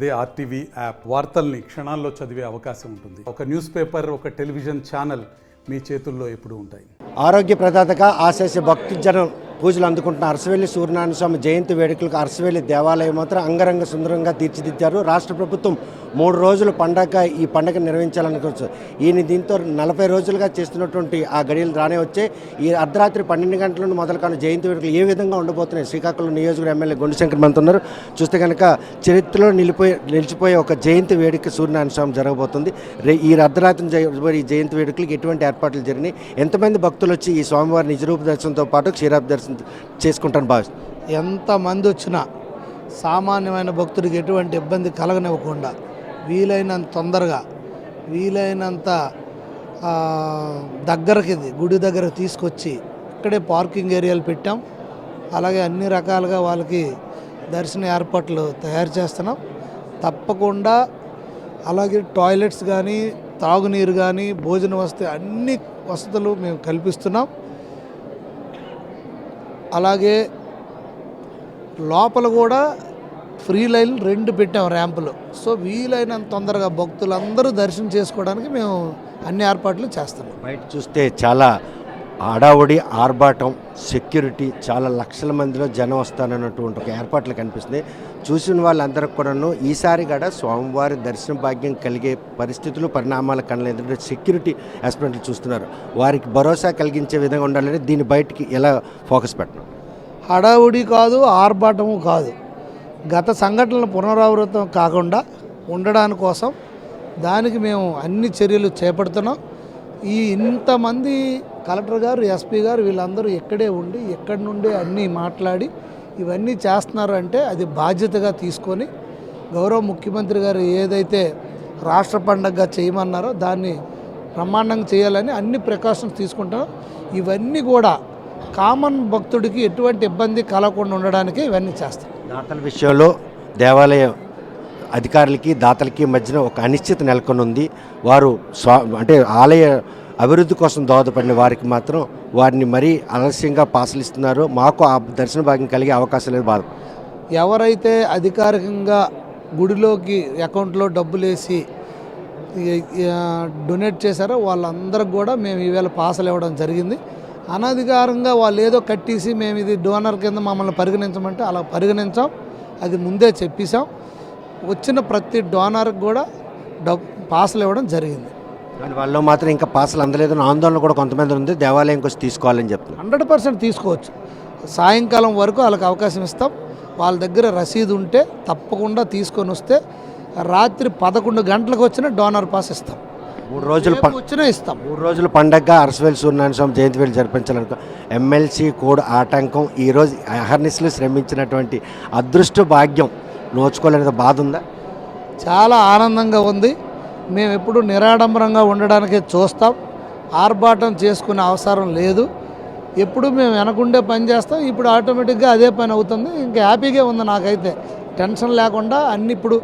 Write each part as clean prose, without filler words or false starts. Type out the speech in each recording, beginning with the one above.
అదే RTV app వార్తల్ని క్షణాల్లో చదివే అవకాశం ఉంటుంది. ఒక న్యూస్ పేపర్, ఒక టెలివిజన్ ఛానల్ మీ చేతుల్లో ఎప్పుడూ ఉంటాయి. ఆరోగ్య ప్రదాతగా ఆశేష భక్తజనం పూజలు అందుకుంటున్న అరసవెల్లి సూర్యనారాయణ స్వామి జయంతి వేడుకలకు అరసవెల్లి దేవాలయం మాత్రం అంగరంగ సుందరంగా తీర్చిదిద్దారు. రాష్ట్ర ప్రభుత్వం 3 రోజుల పండగ ఈ పండుగ నిర్వహించాలనుకోవచ్చు. దీంతో 40 రోజులుగా చేస్తున్నటువంటి ఆ గడియలు రానే వచ్చే ఈ అర్ధరాత్రి 12 గంటల నుండి మొదలు కాని జయంతి వేడుకలు ఏ విధంగా ఉండబోతున్నాయి? శ్రీకాకుళం నియోజకవర్గ ఎమ్మెల్యే గుండుశంకర్ మనతున్నారు. చూస్తే కనుక చరిత్రలో నిలిచిపోయే ఒక జయంతి వేడుక సూర్యనారాయణ స్వామి జరగబోతుంది. ఈ అర్ధరాత్రి ఈ జయంతి వేడుకలకు ఎటువంటి ఏర్పాట్లు జరిగినాయి? ఎంతమంది భక్తులు వచ్చి ఈ స్వామివారి నిజరూప దర్శనంతో పాటు క్షీరాబ్ది దర్శనం చేసుకుంటాను భావిస్తుంది. ఎంతమంది వచ్చినా సామాన్యమైన భక్తుడికి ఎటువంటి ఇబ్బంది కలగనివ్వకుండా వీలైనంత తొందరగా వీలైనంత దగ్గరకి గుడి దగ్గరకు తీసుకొచ్చి ఇక్కడే పార్కింగ్ ఏరియాలు పెట్టాం. అలాగే అన్ని రకాలుగా వాళ్ళకి దర్శన ఏర్పాట్లు తయారు చేస్తున్నాం. తప్పకుండా అలాగే టాయిలెట్స్ కానీ, తాగునీరు కానీ, భోజన వసతి అన్ని వసతులు మేము కల్పిస్తున్నాం. అలాగే లోపల కూడా ఫ్రీ లైన్ 2 పెట్టాం ర్యాంపులు. సో వీలైనంత తొందరగా భక్తులందరూ దర్శనం చేసుకోవడానికి మేము అన్ని ఏర్పాట్లు చేస్తున్నాం. బయట చూస్తే చాలా హడావుడి, ఆర్భాటం, సెక్యూరిటీ, చాలా లక్షల మందిలో జనం వస్తానన్నటువంటి ఒక ఏర్పాట్లు కనిపిస్తుంది. చూసిన వాళ్ళందరికీ కూడాను ఈసారి కూడా స్వామివారి దర్శన భాగ్యం కలిగే పరిస్థితులు, పరిణామాలు కనలేదు. సెక్యూరిటీ ఆస్పెక్ట్లు చూస్తున్నారు. వారికి భరోసా కలిగించే విధంగా ఉండాలని దీన్ని బయటికి ఎలా ఫోకస్ పెట్టడం? హడావుడి కాదు, ఆర్భాటము కాదు. గత సంఘటనలు పునరావృతం కాకుండా ఉండడానికి కోసం దానికి మేము అన్ని చర్యలు చేపడుతున్నాం. ఇంతమంది కలెక్టర్ గారు, ఎస్పీ గారు వీళ్ళందరూ ఇక్కడే ఉండి ఎక్కడి నుండి అన్నీ మాట్లాడి ఇవన్నీ చేస్తున్నారు అంటే అది బాధ్యతగా తీసుకొని గౌరవ ముఖ్యమంత్రి గారు ఏదైతే రాష్ట్ర పండగగా చేయమన్నారో దాన్ని బ్రహ్మాండంగా చేయాలని అన్ని ప్రికాషన్స్ తీసుకుంటాం. ఇవన్నీ కూడా కామన్ భక్తుడికి ఎటువంటి ఇబ్బంది కలగకుండా ఉండడానికి ఇవన్నీ చేస్తాం. దాతల విషయంలో దేవాలయ అధికారులకి దాతలకి మధ్యన ఒక అనిశ్చిత నెలకొని ఉంది. వారు అంటే ఆలయ అభివృద్ధి కోసం దోహదపడిన వారికి మాత్రం వారిని మరీ ఆలస్యంగా పాసులు ఇస్తున్నారు. మాకు ఆ దర్శన భాగ్యం కలిగే అవకాశం లేదు. బాధ ఎవరైతే అధికారికంగా గుడిలోకి అకౌంట్లో డబ్బులు వేసి డొనేట్ చేశారో వాళ్ళందరికి కూడా మేము ఈవేళ పాసులు ఇవ్వడం జరిగింది. అనధికారంగా వాళ్ళు ఏదో కట్టేసి మేము ఇది డోనర్ కింద మమ్మల్ని పరిగణించమంటే అలా పరిగణించాం. అది ముందే చెప్పేశాం. వచ్చిన ప్రతి డోనర్కి కూడా పాసులు ఇవ్వడం జరిగింది. కానీ వాళ్ళు మాత్రం ఇంకా పాసులు అందలేదని ఆందోళన కూడా కొంతమంది ఉంది. దేవాలయంకి వచ్చి తీసుకోవాలని చెప్తున్నారు. 100% తీసుకోవచ్చు. సాయంకాలం వరకు వాళ్ళకి అవకాశం ఇస్తాం. వాళ్ళ దగ్గర రసీదు ఉంటే తప్పకుండా తీసుకొని వస్తే రాత్రి 11 గంటలకు వచ్చిన డోనర్ పాస్ ఇస్తాం. 3 రోజులు వచ్చినా ఇస్తాం. 3 రోజుల పండగగా అరసవెల్లి సూర్యనారాయణ స్వామి జయంతి వేడుక జరిపించాలనుకో ఎమ్మెల్సీ కోడ్ ఆటంకం ఈరోజు అహర్నిశలు శ్రమించినటువంటి అదృష్ట భాగ్యం నోచుకోలేని బాధ ఉందా? చాలా ఆనందంగా ఉంది. మేము ఎప్పుడు నిరాడంబరంగా ఉండడానికే చూస్తాం. ఆర్భాటం చేసుకునే అవసరం లేదు. ఎప్పుడు మేము వెనకుండే పని చేస్తాం. ఇప్పుడు ఆటోమేటిక్గా అదే పని అవుతుంది. ఇంకా హ్యాపీగా ఉంది. నాకైతే టెన్షన్ లేకుండా అన్ని ఇప్పుడు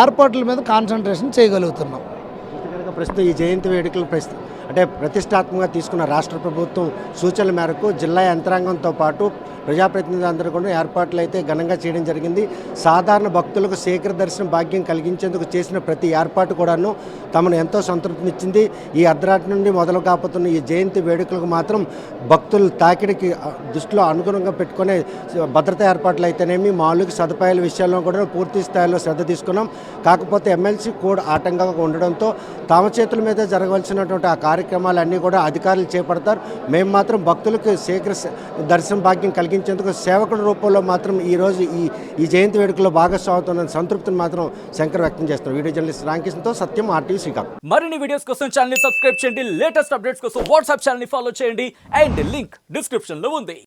ఏర్పాట్ల మీద కాన్సన్ట్రేషన్ చేయగలుగుతున్నాం. ప్రస్తుతం ఈ జయంతి వేడుకలు అంటే ప్రతిష్టాత్మకంగా తీసుకున్న రాష్ట్ర ప్రభుత్వం సూచనల మేరకు జిల్లా యంత్రాంగంతో పాటు ప్రజాప్రతినిధులందరూ కూడా ఏర్పాట్లు అయితే ఘనంగా చేయడం జరిగింది. సాధారణ భక్తులకు శీఘ్ర దర్శనం భాగ్యం కలిగించేందుకు చేసిన ప్రతి ఏర్పాటు కూడాను తమను ఎంతో సంతృప్తినిచ్చింది. ఈ అర్ధరాత్రి నుండి మొదలు కాబోతున్న ఈ జయంతి వేడుకలకు మాత్రం భక్తులు తాకిడికి దృష్టిలో అనుగుణంగా పెట్టుకునే భద్రతా ఏర్పాట్లు అయితేనేమి మౌలిక సదుపాయాల విషయాల్లో కూడా పూర్తి స్థాయిలో శ్రద్ధ తీసుకున్నాం. కాకపోతే ఎమ్మెల్సీ కోడ్ ఆటంకంగా ఉండడంతో తమ చేతుల మీద జరగవలసినటువంటి ఆ కార్యక్రమాలన్నీ కూడా అధికారులు చేపడతారు. మేము మాత్రం భక్తులకు శీఘ్ర దర్శనం భాగ్యం కలిగించేందుకు సేవకుల రూపంలో మాత్రం ఈరోజు ఈ జయంతి వేడుకలో భాగస్వామ్యం సంతృప్తిని మాత్రం శంకర్ వ్యక్తం చేస్తున్నారు. వీడియో జర్నలిస్ట్ రామకృష్ణతో సత్యం, ఆర్టీవీ శ్రీకాకుళం. మరిన్ని వీడియోస్ కోసం ఛానల్ ని సబ్స్క్రైబ్ చేయండి. లేటెస్ట్ అప్డేట్స్ కోసం వాట్సాప్ ఛానల్ ని ఫాలో చేయండి. అండ్ లింక్ డిస్క్రిప్షన్ లో ఉంది.